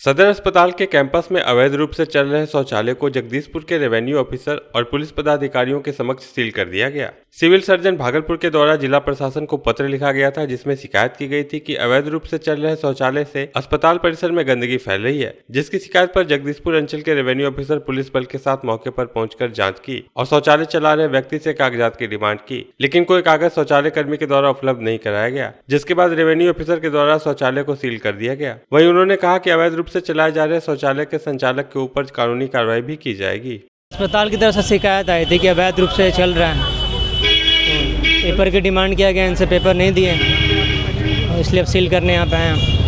सदर अस्पताल के कैंपस में अवैध रूप से चल रहे शौचालय को जगदीशपुर के रेवेन्यू ऑफिसर और पुलिस पदाधिकारियों के समक्ष सील कर दिया गया। सिविल सर्जन भागलपुर के द्वारा जिला प्रशासन को पत्र लिखा गया था, जिसमें शिकायत की गई थी कि अवैध रूप से चल रहे शौचालय से अस्पताल परिसर में गंदगी फैल रही है। जिसकी शिकायत पर जगदीशपुर अंचल के रेवेन्यू ऑफिसर पुलिस बल के साथ मौके पर पहुंचकर जांच की और शौचालय चला रहे व्यक्ति से कागजात की डिमांड की, लेकिन कोई कागज शौचालय कर्मी के द्वारा उपलब्ध नहीं कराया गया। जिसके बाद रेवेन्यू ऑफिसर के द्वारा शौचालय को सील कर दिया गया। वहीं उन्होंने कहा कि अवैध रूप से चलाए जा रहे शौचालय के संचालक के ऊपर कानूनी कार्रवाई भी की जाएगी। अस्पताल की तरफ से शिकायत आई थी कि अवैध रूप से चल रहा है, पेपर की डिमांड किया गया, इनसे पेपर नहीं दिए, इसलिए अब सील करने यहाँ पे आए हैं।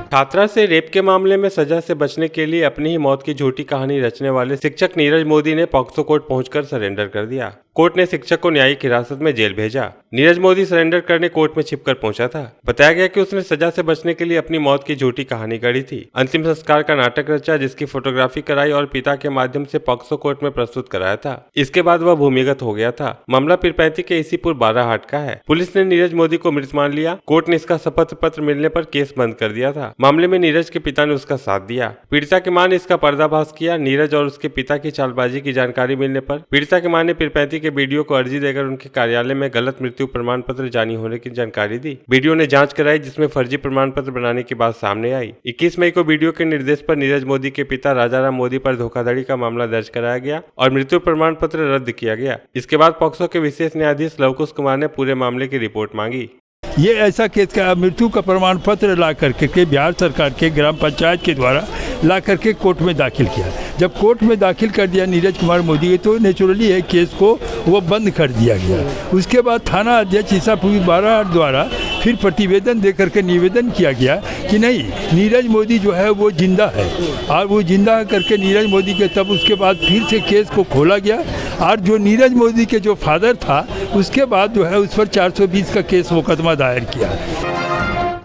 छात्रा से रेप के मामले में सजा से बचने के लिए अपनी ही मौत की झूठी कहानी रचने वाले शिक्षक नीरज मोदी ने पॉक्सो कोर्ट पहुंचकर सरेंडर कर दिया। कोर्ट ने शिक्षक को न्यायिक हिरासत में जेल भेजा। नीरज मोदी सरेंडर करने कोर्ट में छिपकर पहुंचा था। बताया गया कि उसने सजा से बचने के लिए अपनी मौत की झूठी कहानी गढ़ी थी। अंतिम संस्कार का नाटक रचा, जिसकी फोटोग्राफी कराई और पिता के माध्यम से पॉक्सो कोर्ट में प्रस्तुत कराया था। इसके बाद वह भूमिगत हो गया था। मामला पीरपैंती के इसीपुर बाराहाट का है। पुलिस ने नीरज मोदी को मृत मान लिया। कोर्ट ने इसका शपथ पत्र मिलने पर केस बंद कर दिया था। मामले में नीरज के पिता ने उसका साथ दिया। पीड़िता की मां ने इसका पर्दाफाश किया। नीरज और उसके पिता की चालबाजी की जानकारी मिलने पर पीड़िता की मां ने पीरपैंती के वीडियो को अर्जी देकर उनके कार्यालय में गलत मृत्यु प्रमाण पत्र जारी होने की जानकारी दी। वीडियो ने जांच कराई, जिसमें फर्जी प्रमाण पत्र बनाने की बात सामने आई। 21 मई को वीडियो के निर्देश पर नीरज मोदी के पिता राजाराम मोदी पर धोखाधड़ी का मामला दर्ज कराया गया और मृत्यु प्रमाण पत्र रद्द किया गया। इसके बाद पॉक्सो के विशेष न्यायाधीश लवकुश कुमार ने पूरे मामले की रिपोर्ट मांगी। ये ऐसा केस का मृत्यु का प्रमाण पत्र ला करके के बिहार सरकार के ग्राम पंचायत के द्वारा ला करके कोर्ट में दाखिल किया। जब कोर्ट में दाखिल कर दिया नीरज कुमार मोदी, तो नेचुरली है केस को वो बंद कर दिया गया। उसके बाद थाना अध्यक्ष ईसापुर बाराहाट द्वारा फिर प्रतिवेदन दे करके निवेदन किया गया कि नहीं, नीरज मोदी जो है वो जिंदा है, और वो जिंदा करके नीरज मोदी के तब उसके बाद फिर से केस को खोला गया। और जो नीरज मोदी के जो फादर था, उसके बाद जो है उस पर 420 का केस मुकदमा दायर किया।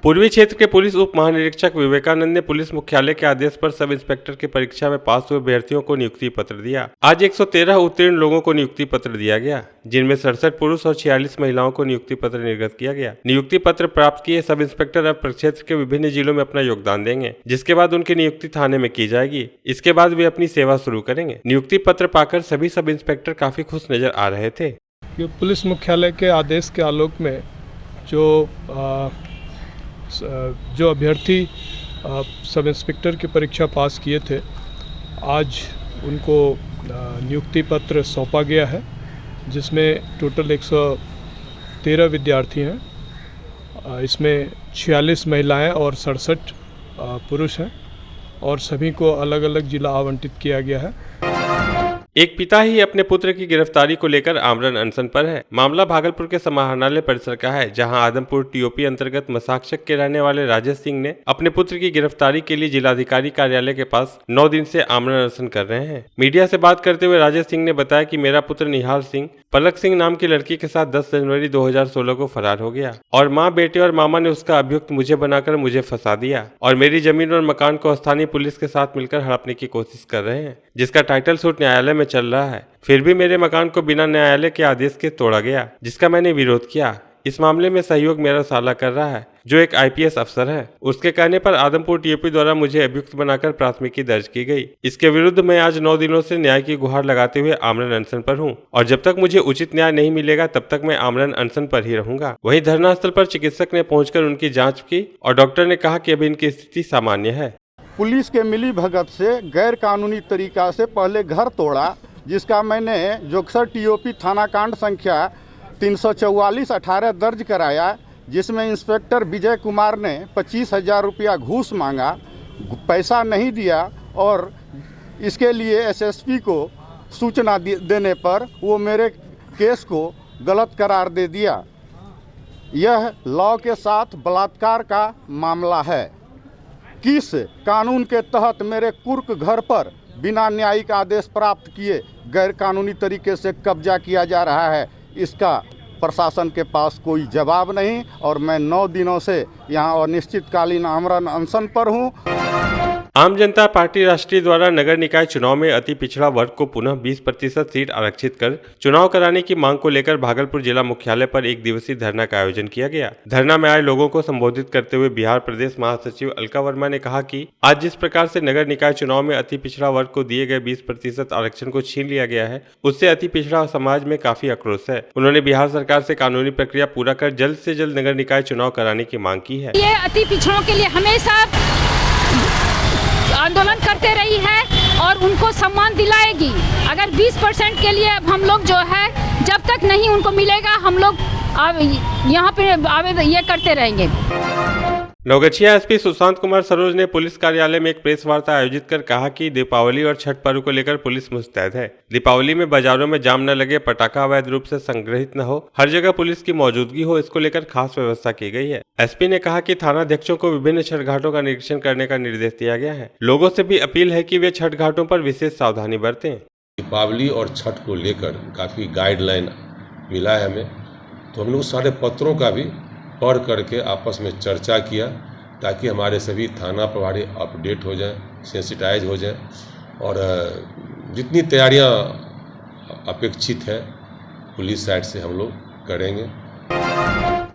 पूर्वी क्षेत्र के पुलिस उप महानिरीक्षक विवेकानंद ने पुलिस मुख्यालय के आदेश पर सब इंस्पेक्टर की परीक्षा में पास हुए अभ्यर्थियों को नियुक्ति पत्र दिया। आज 113 उत्तीर्ण लोगों को नियुक्ति पत्र दिया गया, जिनमें 67 पुरुष और 46 महिलाओं को नियुक्ति पत्र निर्गत किया गया। नियुक्ति पत्र प्राप्त किए सब इंस्पेक्टर अब प्रक्षेत्र के विभिन्न जिलों में अपना योगदान देंगे, जिसके बाद उनकी नियुक्ति थाने में की जाएगी। इसके बाद वे अपनी सेवा शुरू करेंगे। नियुक्ति पत्र पाकर सभी सब इंस्पेक्टर काफी खुश नजर आ रहे थे। पुलिस मुख्यालय के आदेश के आलोक में जो अभ्यर्थी सब इंस्पेक्टर की परीक्षा पास किए थे, आज उनको नियुक्ति पत्र सौंपा गया है, जिसमें टोटल 113 विद्यार्थी हैं। इसमें 46 महिलाएं और 67 पुरुष हैं, और सभी को अलग अलग जिला आवंटित किया गया है। एक पिता ही अपने पुत्र की गिरफ्तारी को लेकर आमरण अनशन पर है। मामला भागलपुर के समाहरणालय परिसर का है, जहां आदमपुर टीओपी अंतर्गत मसाक्षक के रहने वाले राजेश सिंह ने अपने पुत्र की गिरफ्तारी के लिए जिलाधिकारी कार्यालय के पास 9 दिन से आमरण अनशन कर रहे हैं। मीडिया से बात करते हुए राजेश सिंह ने बताया कि मेरा पुत्र निहाल सिंह पलक सिंह नाम की लड़की के साथ 10 जनवरी 2016 को फरार हो गया, और माँ, बेटे और मामा ने उसका अभियुक्त मुझे बनाकर मुझे फंसा दिया और मेरी जमीन और मकान को स्थानीय पुलिस के साथ मिलकर हड़पने की कोशिश कर रहे हैं, जिसका टाइटल सूट न्यायालय में चल रहा है। फिर भी मेरे मकान को बिना न्यायालय के आदेश के तोड़ा गया, जिसका मैंने विरोध किया। इस मामले में सहयोग मेरा साला कर रहा है, जो एक आईपीएस अफसर है। उसके कहने पर आदमपुर टीओपी द्वारा मुझे अभियुक्त बनाकर प्राथमिकी दर्ज की गई। इसके विरुद्ध मैं आज 9 दिनों से न्याय की गुहार लगाते हुए आमरण अनशन पर हूं, और जब तक मुझे उचित न्याय नहीं मिलेगा तब तक मैं आमरण अनशन पर ही रहूंगा। वहीं धरना स्थल पर चिकित्सक ने पहुंचकर उनकी जाँच की और डॉक्टर ने कहा कि अभी इनकी स्थिति सामान्य है। पुलिस के मिली भगत से गैर कानूनी तरीका से पहले घर तोड़ा, जिसका मैंने जोगसर टीओपी थाना कांड संख्या 344/18 दर्ज कराया, जिसमें इंस्पेक्टर विजय कुमार ने 25,000 रुपया घूस मांगा, पैसा नहीं दिया, और इसके लिए एसएसपी को सूचना देने पर वो मेरे केस को गलत करार दे दिया। यह लॉ के साथ बलात्कार का मामला है। किस कानून के तहत मेरे कुर्क घर पर बिना न्यायिक आदेश प्राप्त किए गैर कानूनी तरीके से कब्जा किया जा रहा है, इसका प्रशासन के पास कोई जवाब नहीं, और मैं 9 दिनों से यहाँ अनिश्चितकालीन आमरण अनशन पर हूँ। आम जनता पार्टी राष्ट्रीय द्वारा नगर निकाय चुनाव में अति पिछड़ा वर्ग को पुनः 20% सीट आरक्षित कर चुनाव कराने की मांग को लेकर भागलपुर जिला मुख्यालय पर एक दिवसीय धरना का आयोजन किया गया। धरना में आए लोगों को संबोधित करते हुए बिहार प्रदेश महासचिव अलका वर्मा ने कहा कि आज जिस प्रकार से नगर निकाय चुनाव में अति पिछड़ा वर्ग को दिए गए 20% आरक्षण को छीन लिया गया है, उससे अति पिछड़ा समाज में काफी आक्रोश है। उन्होंने बिहार सरकार से कानूनी प्रक्रिया पूरा कर जल्द से जल्द नगर निकाय चुनाव कराने की मांग की है। ये अति पिछड़ों के लिए हमेशा आंदोलन करते रही है और उनको सम्मान दिलाएगी। अगर 20% के लिए अब हम लोग जो है जब तक नहीं उनको मिलेगा, हम लोग यहाँ पे आवेदन ये करते रहेंगे। नवगछिया एसपी सुशांत कुमार सरोज ने पुलिस कार्यालय में एक प्रेस वार्ता आयोजित कर कहा कि दीपावली और छठ पर्व को लेकर पुलिस मुस्तैद है। दीपावली में बाजारों में जाम न लगे, पटाखा अवैध रूप से संग्रहित न हो, हर जगह पुलिस की मौजूदगी हो, इसको लेकर खास व्यवस्था की गई है। एसपी ने कहा कि थाना अध्यक्षों को विभिन्न छठ घाटों का निरीक्षण करने का निर्देश दिया गया है। लोगों से भी अपील है कि वे छठ घाटों पर विशेष सावधानी बरतें। दीपावली और छठ को लेकर काफ़ी गाइडलाइन मिला है हमें, तो हम लोग सारे पत्रों का भी पढ़ करके आपस में चर्चा किया ताकि हमारे सभी थाना प्रभारी अपडेट हो जाएं, सेंसिटाइज हो जाएं और जितनी तैयारियां अपेक्षित है पुलिस साइड से हम लोग करेंगे।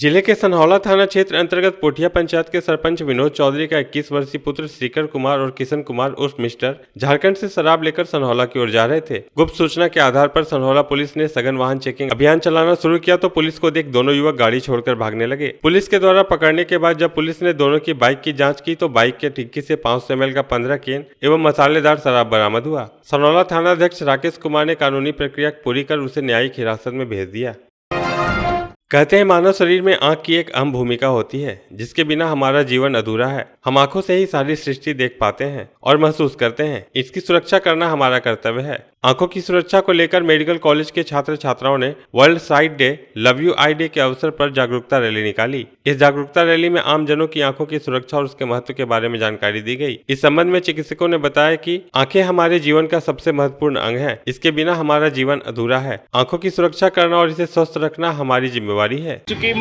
जिले के सनहौला थाना क्षेत्र अंतर्गत पोठिया पंचायत के सरपंच विनोद चौधरी का 21 वर्षीय पुत्र श्रीकर कुमार और किशन कुमार उर्फ मिस्टर झारखंड से शराब लेकर सनहौला की ओर जा रहे थे। गुप्त सूचना के आधार पर सनहौला पुलिस ने सघन वाहन चेकिंग अभियान चलाना शुरू किया तो पुलिस को देख दोनों युवक गाड़ी छोड़कर भागने लगे। पुलिस के द्वारा पकड़ने के बाद जब पुलिस ने दोनों की बाइक की जाँच की तो बाइक के डिक्की से 500 ml का 15 कैन एवं मसालेदार शराब बरामद हुआ। सनहौला थानाध्यक्ष राकेश कुमार ने कानूनी प्रक्रिया पूरी कर उसे न्यायिक हिरासत में भेज दिया। कहते हैं मानव शरीर में आंख की एक अहम भूमिका होती है, जिसके बिना हमारा जीवन अधूरा है। हम आंखों से ही सारी सृष्टि देख पाते हैं और महसूस करते हैं। इसकी सुरक्षा करना हमारा कर्तव्य है। आंखों की सुरक्षा को लेकर मेडिकल कॉलेज के छात्र छात्राओं ने world site day love you I day के अवसर पर जागरूकता रैली निकाली। इस जागरूकता रैली में आम जनों की आंखों की सुरक्षा और उसके महत्व के बारे में जानकारी दी गई। इस संबंध में चिकित्सकों ने बताया कि आंखें हमारे जीवन का सबसे महत्वपूर्ण अंग है। इसके बिना हमारा जीवन अधूरा है। आंखों की सुरक्षा करना और इसे स्वस्थ रखना हमारी जिम्मेवारी है। चूँकि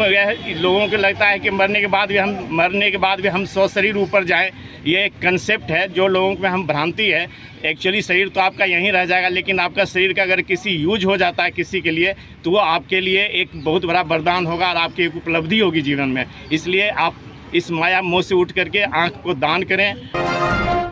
लोगों को लगता है कि मरने के बाद भी हम स्वस्थ शरीर ऊपर जाए, ये एक कंसेप्ट है जो लोगों में हम भ्रांति है। एक्चुअली शरीर तो आपका यहीं रह जाएगा, लेकिन आपका शरीर का अगर किसी यूज हो जाता है किसी के लिए तो वो आपके लिए एक बहुत बड़ा वरदान होगा और आपकी एक उपलब्धि होगी जीवन में। इसलिए आप इस माया मोह से उठ करके आँख को दान करें।